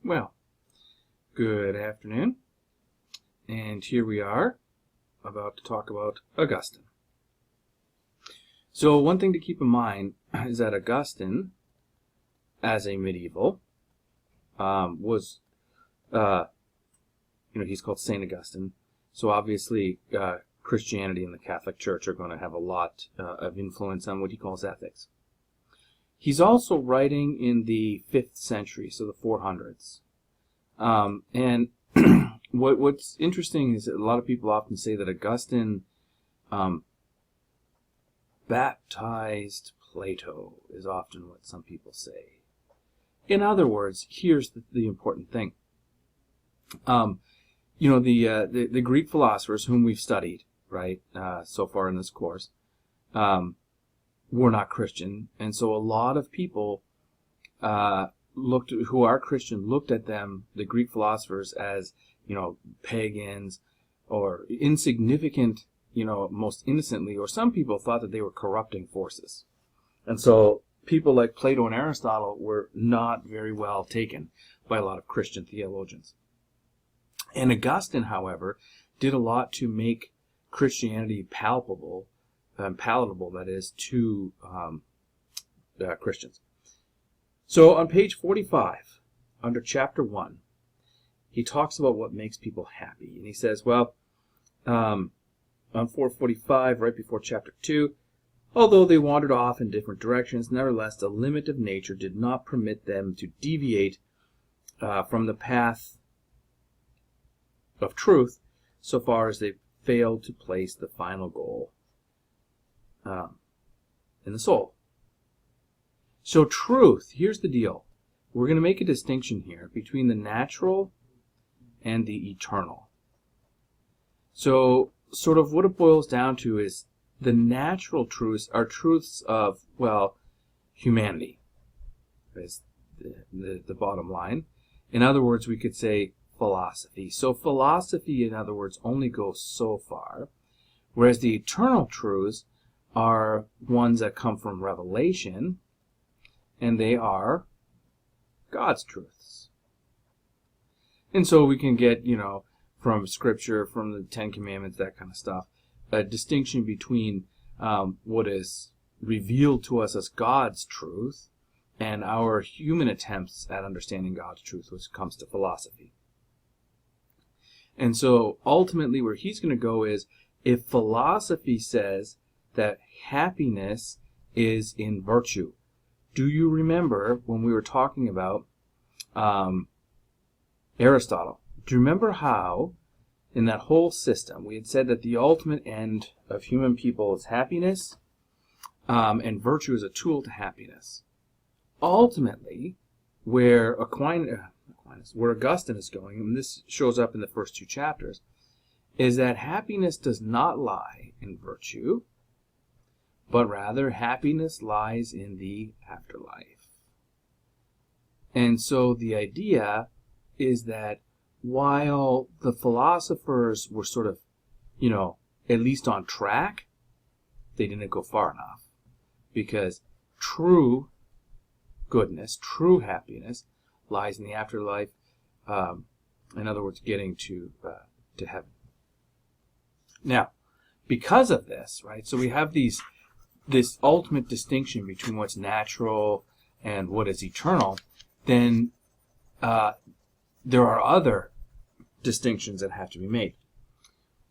Well, good afternoon, and here we are about to talk about Augustine. So one thing to keep in mind is that Augustine, as a medieval, was, he's called Saint Augustine, so obviously Christianity and the Catholic Church are going to have a lot of influence on what he calls ethics. He's also writing in the 5th century, so the 400s. And what's interesting is that a lot of people often say that Augustine baptized Plato, is often what some people say. In other words, here's the important thing. The Greek philosophers whom we've studied, right, so far in this course, were not Christian, and so a lot of people who are Christian looked at them, the Greek philosophers, as pagans or insignificant, most innocently, or some people thought that they were corrupting forces. And so people like Plato and Aristotle were not very well taken by a lot of Christian theologians. And Augustine, however, did a lot to make Christianity palatable, that is, to Christians. So on page 45, under chapter 1, he talks about what makes people happy. And he says, on 445, right before chapter 2, although they wandered off in different directions, nevertheless the limit of nature did not permit them to deviate from the path of truth so far as they failed to place the final goal in the soul. So truth, here's the deal. We're going to make a distinction here between the natural and the eternal. So sort of what it boils down to is the natural truths are truths of, humanity is the bottom line. In other words, we could say philosophy. So philosophy, in other words, only goes so far, whereas the eternal truths are ones that come from revelation, and they are God's truths. And so we can get, from Scripture, from the Ten Commandments, that kind of stuff, a distinction between what is revealed to us as God's truth and our human attempts at understanding God's truth, which comes to philosophy. And so ultimately where he's going to go is, if philosophy says that happiness is in virtue. Do you remember when we were talking about Aristotle? Do you remember how in that whole system we had said that the ultimate end of human people is happiness, and virtue is a tool to happiness? Ultimately, where Augustine is going, and this shows up in the first 2 chapters, is that happiness does not lie in virtue, but rather happiness lies in the afterlife. And so the idea is that while the philosophers were sort of, at least on track, they didn't go far enough. Because true goodness, true happiness, lies in the afterlife. In other words, getting to heaven. Now, because of this, right, so we have this ultimate distinction between what's natural and what is eternal, then there are other distinctions that have to be made.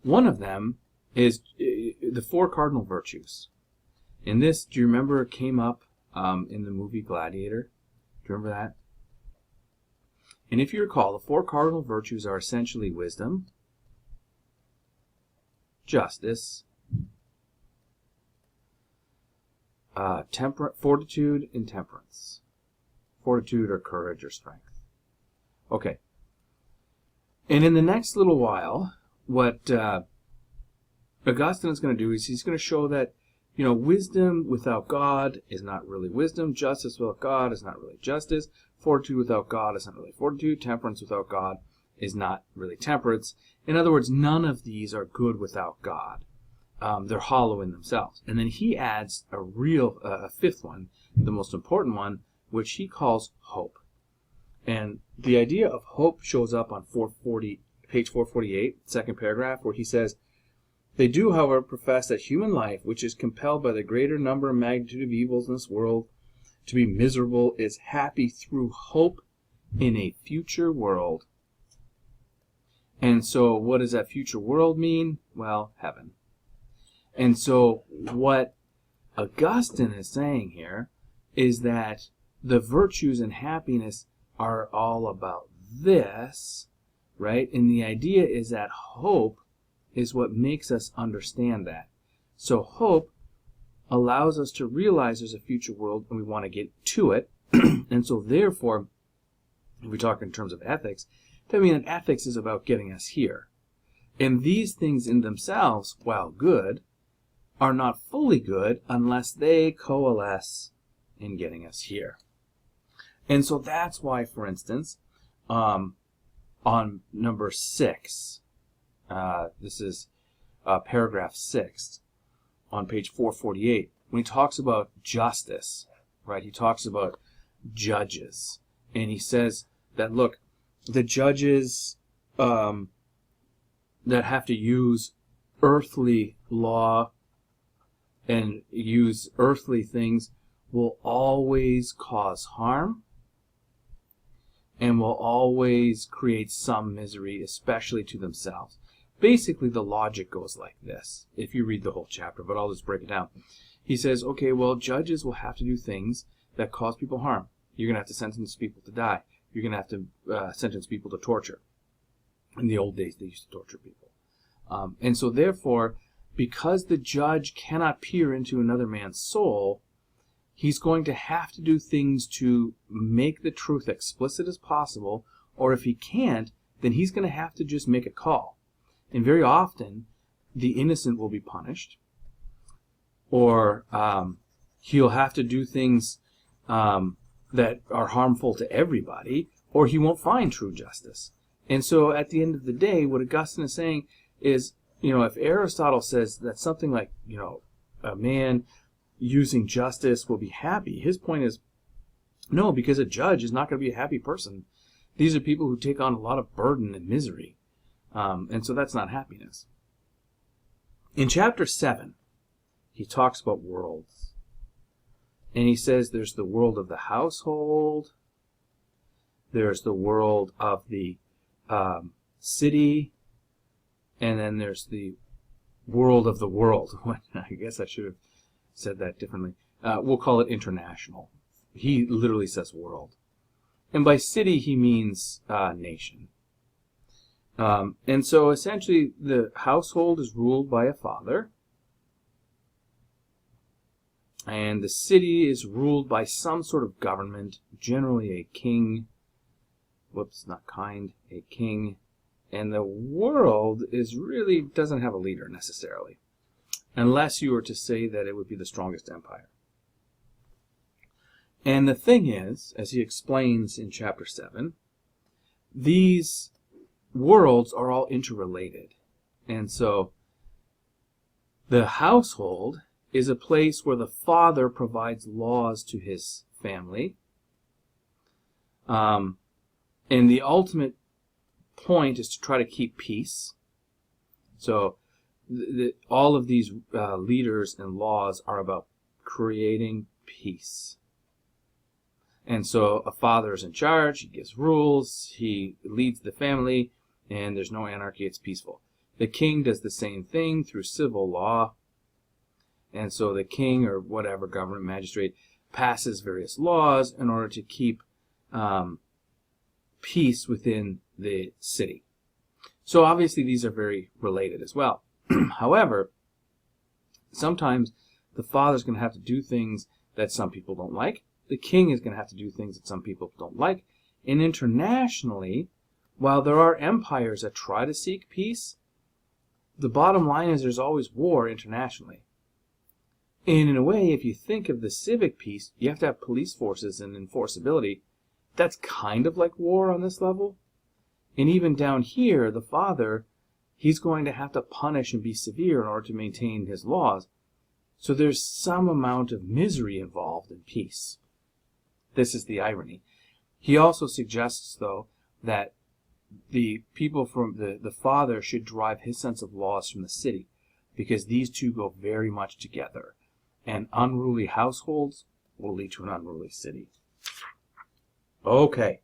One of them is the 4 cardinal virtues. And this, do you remember, it came up in the movie Gladiator? Do you remember that? And if you recall, the 4 cardinal virtues are essentially wisdom, justice, fortitude, and temperance. Fortitude or courage or strength. Okay. And in the next little while, what Augustine is going to do is he's going to show that, wisdom without God is not really wisdom. Justice without God is not really justice. Fortitude without God is not really fortitude. Temperance without God is not really temperance. In other words, none of these are good without God. They're hollow in themselves. And then he adds a 5th one, the most important one, which he calls hope. And the idea of hope shows up on page 448, second paragraph, where he says, "They do, however, profess that human life, which is compelled by the greater number and magnitude of evils in this world to be miserable, is happy through hope in a future world." And so what does that future world mean? Well, heaven. And so what Augustine is saying here is that the virtues and happiness are all about this, right? And the idea is that hope is what makes us understand that. So hope allows us to realize there's a future world and we want to get to it. And so therefore, if we talk in terms of ethics, that means that ethics is about getting us here. And these things in themselves, while good, are not fully good unless they coalesce in getting us here. And so that's why, for instance, on number 6, this is paragraph 6 on page 448, when he talks about justice, right? He talks about judges. And he says that, look, the judges that have to use earthly law and use earthly things will always cause harm and will always create some misery, especially to themselves. Basically, the logic goes like this, if you read the whole chapter, but I'll just break it down. He says, okay, well, judges will have to do things that cause people harm. You're going to have to sentence people to die. You're going to have to sentence people to torture. In the old days, they used to torture people. And so therefore, because the judge cannot peer into another man's soul, he's going to have to do things to make the truth explicit as possible, or if he can't, then he's going to have to just make a call. And very often, the innocent will be punished, or he'll have to do things that are harmful to everybody, or he won't find true justice. And so at the end of the day, what Augustine is saying is, if Aristotle says that something like, a man using justice will be happy, his point is, no, because a judge is not going to be a happy person. These are people who take on a lot of burden and misery. And so that's not happiness. In chapter 7, he talks about worlds. And he says there's the world of the household, there's the world of the city, and then there's the world of the world. I guess I should have said that differently. We'll call it international. He literally says world. And by city, he means nation. And so essentially, the household is ruled by a father. And the city is ruled by some sort of government, generally a king. Whoops, not kind, a king. And the world really doesn't have a leader necessarily, unless you were to say that it would be the strongest empire. And the thing is, as he explains in chapter 7, these worlds are all interrelated. And so the household is a place where the father provides laws to his family. And the ultimate point is to try to keep peace. So all of these leaders and laws are about creating peace. And so a father is in charge, he gives rules, he leads the family, and there's no anarchy, it's peaceful. The king does the same thing through civil law. And so the king, or whatever government magistrate, passes various laws in order to keep peace within the city. So obviously these are very related as well. However, sometimes the father's going to have to do things that some people don't like. The king is going to have to do things that some people don't like. And internationally, while there are empires that try to seek peace, the bottom line is there's always war internationally. And in a way, if you think of the civic peace, you have to have police forces and enforceability. That's kind of like war on this level. And even down here, the father, he's going to have to punish and be severe in order to maintain his laws. So there's some amount of misery involved in peace. This is the irony. He also suggests, though, that the people from the father should derive his sense of laws from the city, because these two go very much together. And unruly households will lead to an unruly city. Okay.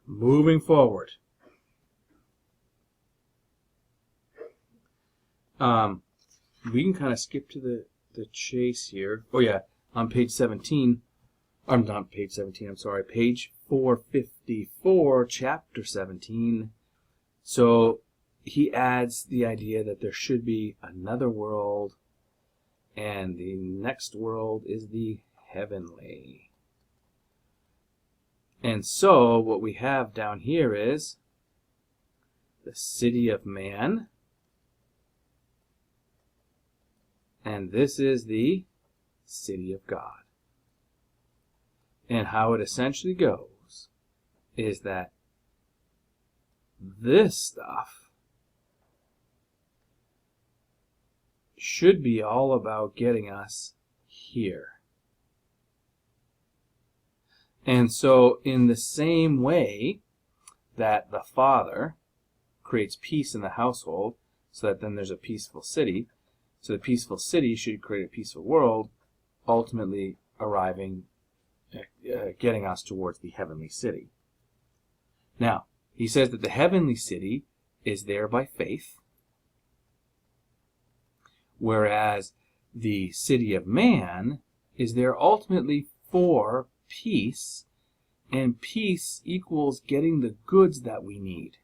Moving forward. We can kind of skip to the chase here. Oh yeah, on page 17. I'm not page 17, I'm sorry. Page 454, chapter 17. So he adds the idea that there should be another world, and the next world is the heavenly. And so what we have down here is the city of man, and this is the city of God. And how it essentially goes is that this stuff should be all about getting us here. And so in the same way that the Father creates peace in the household so that then there's a peaceful city, so the peaceful city should create a peaceful world, ultimately getting us towards the heavenly city. Now, he says that the heavenly city is there by faith, whereas the city of man is there ultimately for peace, and peace equals getting the goods that we need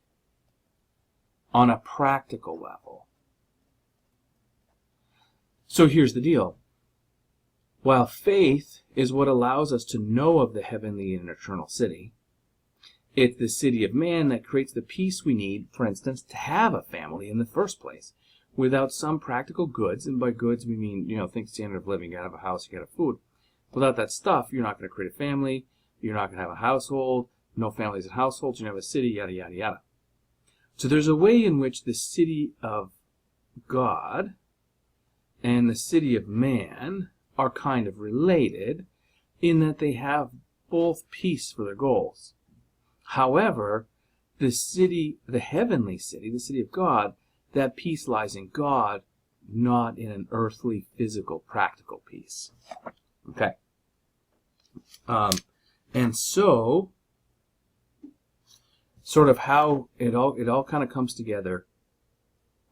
on a practical level. So here's the deal. While faith is what allows us to know of the heavenly and eternal city, it's the city of man that creates the peace we need, for instance, to have a family in the first place. Without some practical goods, and by goods we mean, think standard of living, you gotta have a house, you gotta have food. Without that stuff, you're not going to create a family, you're not going to have a household, no families and households, you don't have a city, yada, yada, yada. So there's a way in which the city of God and the city of man are kind of related in that they have both peace for their goals. However, the heavenly city, the city of God, that peace lies in God, not in an earthly, physical, practical peace. Okay. And so, sort of how it all kind of comes together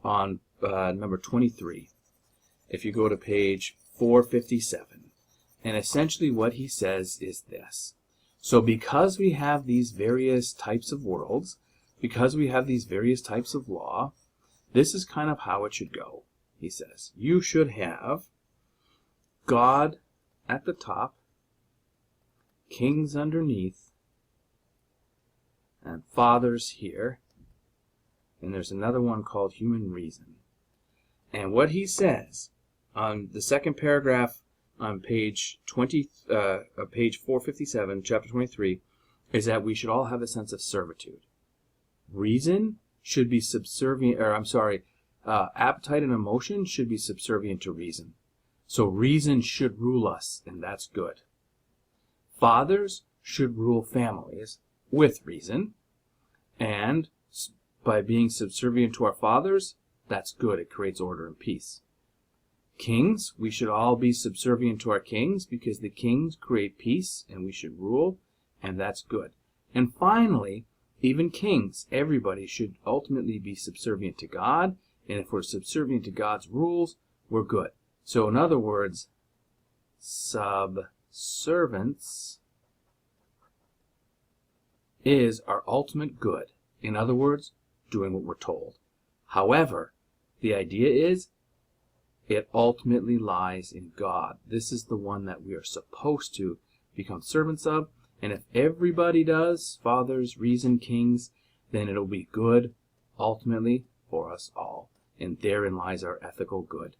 on number 23. If you go to page 457. And essentially what he says is this. So because we have these various types of worlds, because we have these various types of law, this is kind of how it should go, he says. You should have God at the top, kings underneath, and fathers here. And there's another one called human reason. And what he says on the second paragraph on page 457, chapter 23, is that we should all have a sense of servitude. Reason should be subservient, appetite and emotion should be subservient to reason. So reason should rule us, and that's good. Fathers should rule families with reason, and by being subservient to our fathers, that's good. It creates order and peace. Kings, we should all be subservient to our kings because the kings create peace and we should rule, and that's good. And finally, even kings, everybody should ultimately be subservient to God, and if we're subservient to God's rules, we're good. So in other words, subservience is our ultimate good. In other words, doing what we're told. However, the idea is it ultimately lies in God. This is the one that we are supposed to become servants of. And if everybody does, fathers, reason, kings, then it'll be good ultimately for us all. And therein lies our ethical good.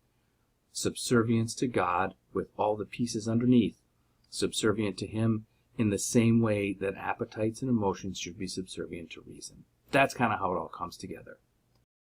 Subservience to God with all the pieces underneath. Subservient to Him in the same way that appetites and emotions should be subservient to reason. That's kind of how it all comes together.